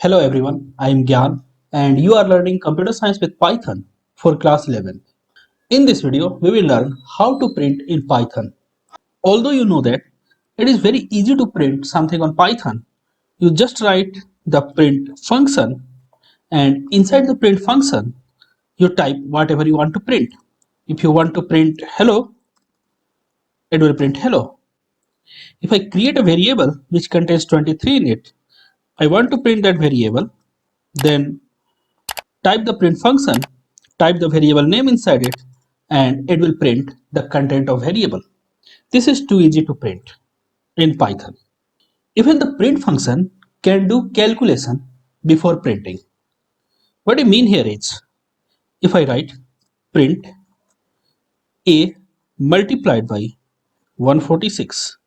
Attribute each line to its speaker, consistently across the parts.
Speaker 1: Hello everyone, I am Gyan and you are learning computer science with Python for class 11. In this video, we will learn how to print in Python. Although you know that it is very easy to print something on Python, you just write the print function and inside the print function, you type whatever you want to print. If you want to print hello, it will print hello. If I create a variable which contains 23 in it, I want to print that variable, then type the print function, type the variable name inside it, and it will print the content of variable. This is too easy to print in Python. Even the print function can do calculation before printing. What I mean here is, if I write print a multiplied by 146.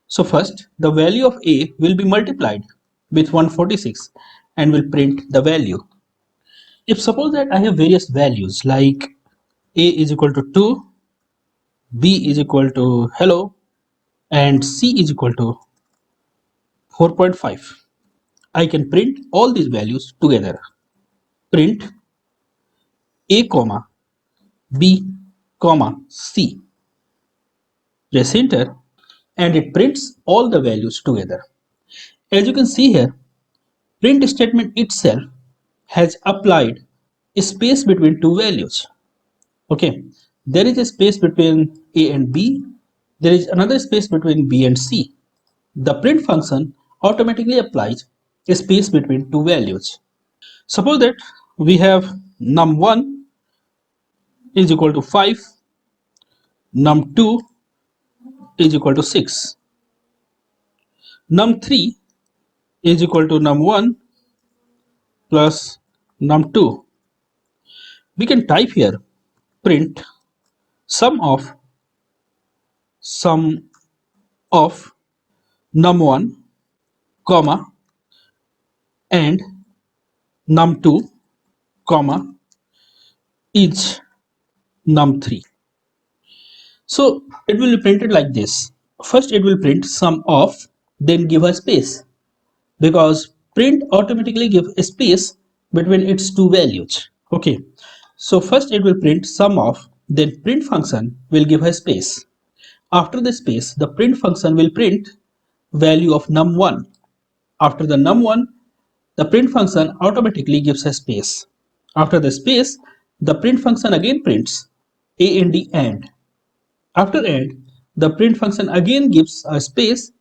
Speaker 1: So first, the value of a will be multiplied with 146 and will print the value. If suppose that I have various values like a is equal to 2, b is equal to hello, and c is equal to 4.5, I can print all these values together. Print a comma b comma c. Press enter and it prints all the values together. As you can see here, print statement itself has applied a space between two values. Okay, there is a space between a and b. There is another space between b and c. The print function automatically applies a space between two values. Suppose that we have num1 is equal to 5, num2 is equal to 6, num3 is equal to num1 plus num2. We can type here print sum of num1 comma and num2 comma is num3. So it will be printed like this. First it will print sum of, then give a space, because print automatically give a space between its two values. Okay, so first it will print sum of, then print function will give a space. After the space, the print function will print value of num1. After the num1, the print function automatically gives a space. After the space, the print function again prints a and d and. After and, the print function again gives a space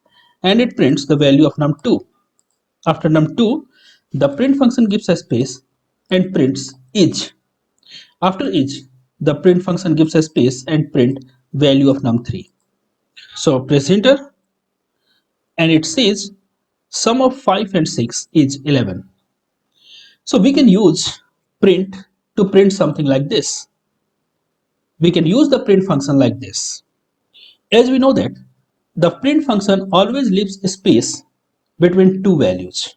Speaker 1: and it prints the value of num2. After num2, the print function gives a space and prints each. After each, the print function gives a space and print value of num3. So press enter and it says sum of 5 and 6 is 11. So we can use print to print something like this. We can use the print function like this. As we know that the print function always leaves a space between two values.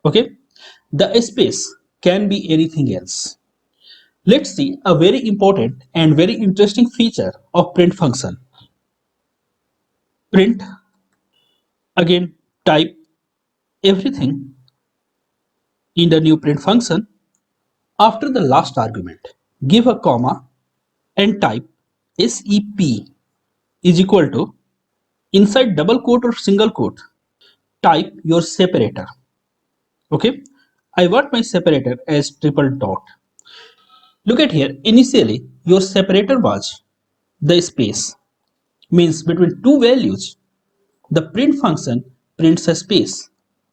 Speaker 1: Okay, the space can be anything else. Let's see a very important and very interesting feature of print function. Print, again type everything in the new print function. After the last argument, give a comma and type SEP is equal to, inside double quote or single quote, type your separator. Okay, I want my separator as triple dot. Look at here, initially your separator was the space, means between two values the print function prints a space,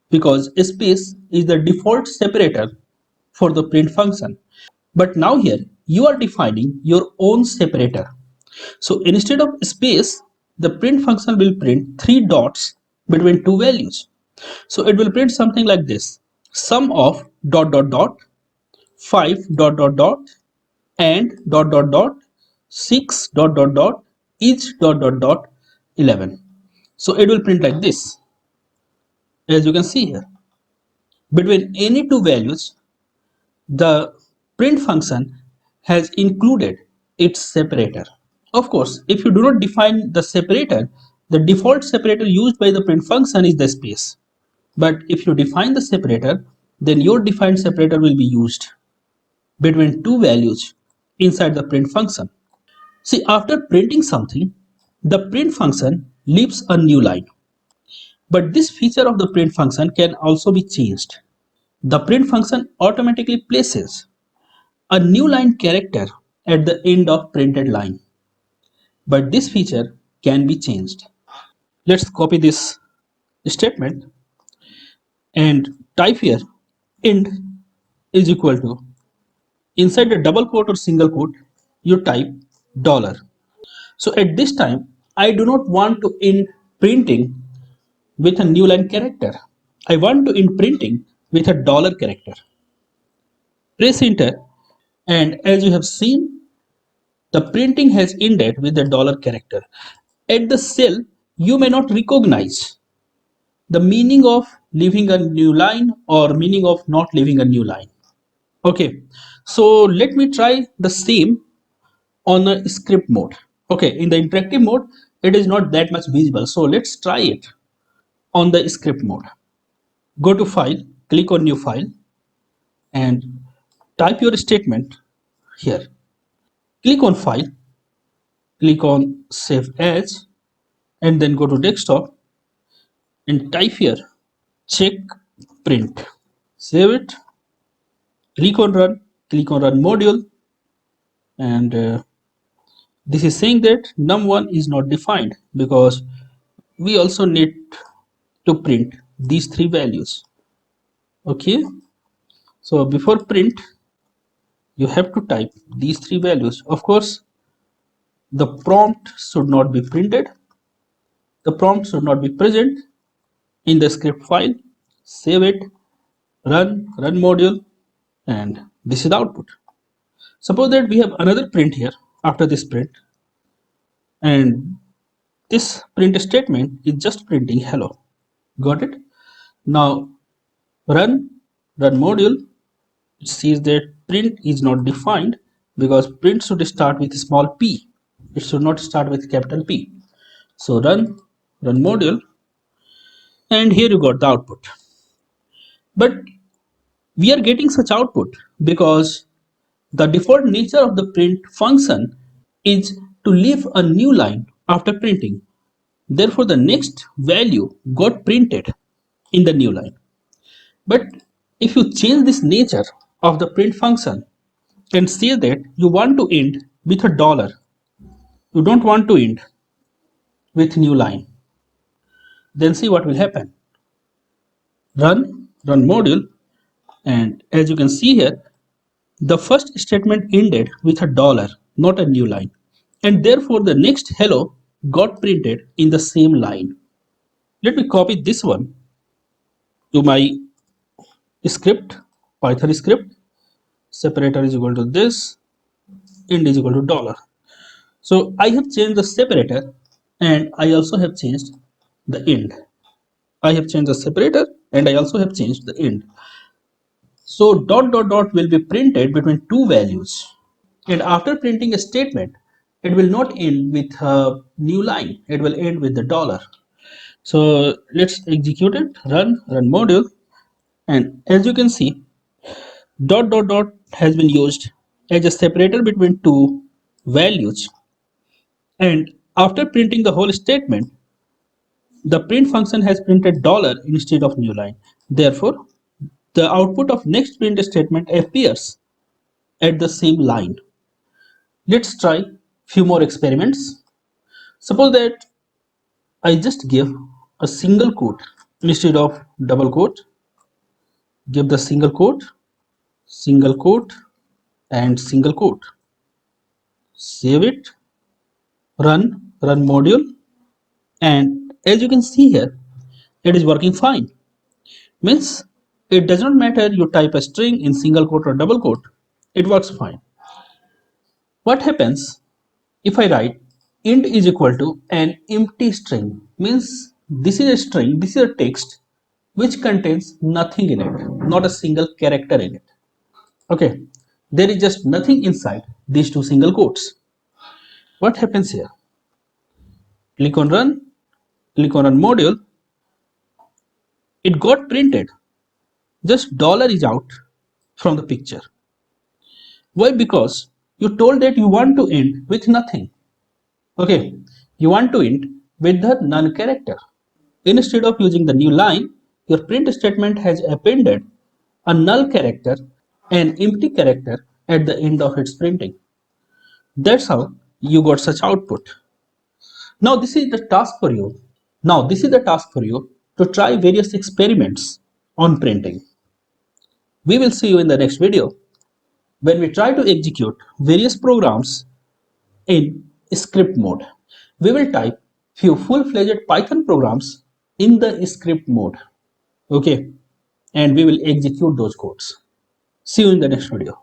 Speaker 1: because a space is the default separator for the print function. But now here you are defining your own separator. So instead of space, the print function will print three dots between two values. So it will print something like this: sum of dot dot dot 5 dot dot dot and dot dot dot 6 dot dot dot each dot dot dot 11. So it will print like this, as you can see here. Between any two values, the print function has included its separator. Of course, if you do not define the separator, the default separator used by the print function is the space. But if you define the separator, then your defined separator will be used between two values inside the print function. See, after printing something, the print function leaves a new line. But this feature of the print function can also be changed. The print function automatically places a new line character at the end of printed line. But this feature can be changed. Let's copy this statement and type here int is equal to, inside the double quote or single quote you type dollar. So at this time I do not want to end printing with a new line character. I want to end printing with a dollar character. Press enter, and as you have seen, the printing has ended with the dollar character. At the cell you may not recognize the meaning of leaving a new line or meaning of not leaving a new line. Okay, so let me try the same on a script mode. Okay, in the interactive mode it is not that much visible, so let's try it on the script mode. Go to file, click on new file, and type your statement here. Click on file, click on save as, and then go to desktop and type here check print. Save it, click on run module, and this is saying that num1 is not defined because we also need to print these three values. Okay, so before print you have to type these three values. Of course, the prompt should not be printed, the prompt should not be present in the script file. Save it, run module, and this is the output. Suppose that we have another print here after this print, and this print statement is just printing hello. Got it? Now run module. It says that print is not defined because print should start with small p. It should not start with capital P. So run module, and here you got the output. But we are getting such output because the default nature of the print function is to leave a new line after printing. Therefore, the next value got printed in the new line. But if you change this nature of the print function and say that you want to end with a dollar, you don't want to end with new line, then see what will happen. Run module, and as you can see here, the first statement ended with a dollar, not a new line, and therefore the next hello got printed in the same line. Let me copy this one to my script, Python script. Separator is equal to this, end is equal to dollar. So I have changed the separator and I also have changed the end. I have changed the separator and I also have changed the end. So dot dot dot will be printed between two values, and after printing a statement it will not end with a new line, it will end with the dollar. So let's execute it. Run module, and as you can see, dot dot dot has been used as a separator between two values, and after printing the whole statement the print function has printed dollar instead of new line. Therefore the output of next print statement appears at the same line. Let's try few more experiments. Suppose that I just give a single quote instead of double quote. Give the single quote, and single quote. Save it, run module, and as you can see here, it is working fine. Means it does not matter you type a string in single quote or double quote, it works fine. What happens if I write int is equal to an empty string? Means this is a string, this is a text which contains nothing in it, not a single character in it. Okay, there is just nothing inside these two single quotes. What happens here? Click on run module, it got printed Just dollar is out from the picture. Why? Because you told that you want to end with nothing. Okay, you want to end with the none character. Instead of using the new line, your print statement has appended a null character, an empty character at the end of its printing. That's how you got such output. Now this is the task for you. Now this is the task for you to try various experiments on printing. We will see you in the next video when we try to execute various programs in script mode. We will type few full-fledged Python programs in the script mode. Okay, and we will execute those codes. See you in the next video.